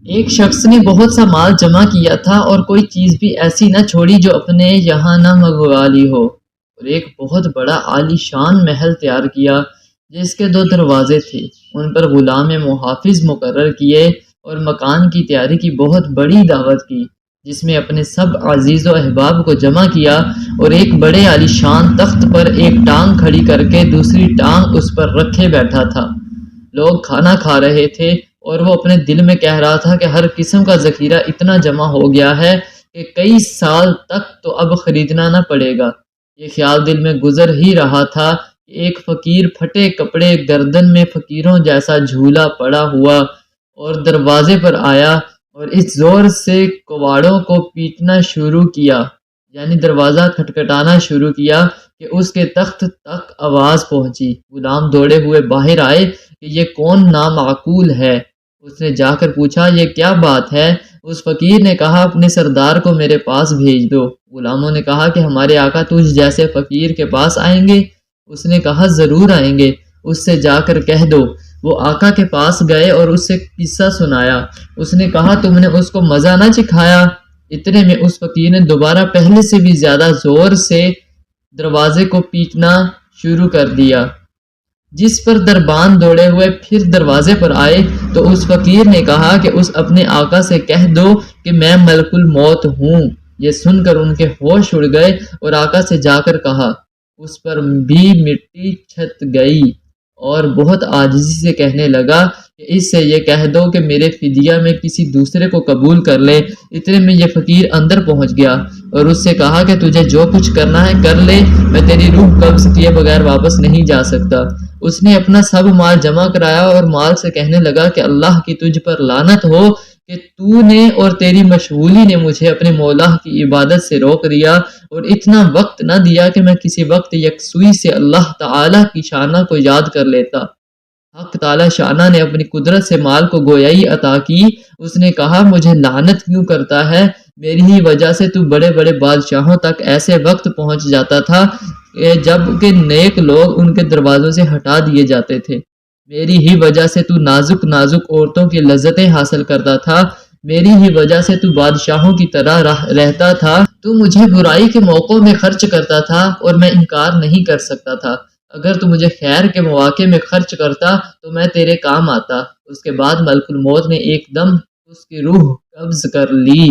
ایک شخص نے بہت سا مال جمع کیا تھا اور کوئی چیز بھی ایسی نہ چھوڑی جو اپنے یہاں نہ منگوا لی ہو، اور ایک بہت بڑا عالی شان محل تیار کیا جس کے 2 دروازے تھے۔ ان پر غلام محافظ مقرر کیے اور مکان کی تیاری کی بہت بڑی دعوت کی، جس میں اپنے سب عزیز و احباب کو جمع کیا، اور ایک بڑے عالی شان تخت پر ایک ٹانگ کھڑی کر کے دوسری ٹانگ اس پر رکھے بیٹھا تھا۔ لوگ کھانا کھا رہے تھے اور وہ اپنے دل میں کہہ رہا تھا کہ ہر قسم کا ذخیرہ اتنا جمع ہو گیا ہے کہ کئی سال تک تو اب خریدنا نہ پڑے گا۔ یہ خیال دل میں گزر ہی رہا تھا کہ ایک فقیر پھٹے کپڑے گردن میں فقیروں جیسا جھولا پڑا ہوا اور دروازے پر آیا اور اس زور سے کواڑوں کو پیٹنا شروع کیا، یعنی دروازہ کھٹکھٹانا شروع کیا کہ اس کے تخت تک آواز پہنچی۔ غلام دوڑے ہوئے باہر آئے کہ یہ کون نامعقول ہے۔ اس نے جا کر پوچھا، یہ کیا بات ہے؟ اس فقیر نے کہا، اپنے سردار کو میرے پاس بھیج دو۔ غلاموں نے کہا کہ ہمارے آقا تجھ جیسے فقیر کے پاس آئیں گے؟ اس نے کہا، ضرور آئیں گے، اس سے جا کر کہہ دو۔ وہ آقا کے پاس گئے اور اس سے قصہ سنایا۔ اس نے کہا، تم نے اس کو مزہ نہ چکھایا؟ اتنے میں اس فقیر نے دوبارہ پہلے سے بھی زیادہ زور سے دروازے کو پیٹنا شروع کر دیا، جس پر دربان دوڑے ہوئے پھر دروازے پر آئے تو اس فقیر نے کہا کہ اس اپنے آقا سے کہہ دو کہ میں ملک الموت ہوں۔ یہ سن کر ان کے ہوش اڑ گئے اور آقا سے جا کر کہا۔ اس پر بھی مٹی چھت گئی اور بہت عاجزی سے کہنے لگا کہ اس سے یہ کہہ دو کہ میرے فدیہ میں کسی دوسرے کو قبول کر لے۔ اتنے میں یہ فقیر اندر پہنچ گیا اور اس سے کہا کہ تجھے جو کچھ کرنا ہے کر لے، میں تیری روح قبض کیے بغیر واپس نہیں جا سکتا۔ اس نے اپنا سب مال جمع کرایا اور مال سے کہنے لگا کہ اللہ کی تجھ پر لعنت ہو کہ تو نے اور تیری مشغولی نے مجھے اپنے مولا کی عبادت سے روک دیا اور اتنا وقت نہ دیا کہ میں کسی وقت یکسوئی سے اللہ تعالیٰ کی شانہ کو یاد کر لیتا۔ حق تعالی شانہ نے اپنی قدرت سے مال کو گویائی عطا کی۔ اس نے کہا، مجھے لعنت کیوں کرتا ہے؟ میری ہی وجہ سے تو بڑے بڑے بادشاہوں تک ایسے وقت پہنچ جاتا تھا جب کہ نیک لوگ ان کے دروازوں سے ہٹا دیے جاتے تھے۔ میری ہی وجہ سے تو نازک نازک عورتوں کی لذتیں حاصل کرتا تھا۔ میری ہی وجہ سے تو بادشاہوں کی طرح رہتا تھا۔ تو مجھے برائی کے موقعوں میں خرچ کرتا تھا اور میں انکار نہیں کر سکتا تھا۔ اگر تو مجھے خیر کے مواقع میں خرچ کرتا تو میں تیرے کام آتا۔ اس کے بعد ملک الموت نے ایک دم اس کی روح قبض کر لی۔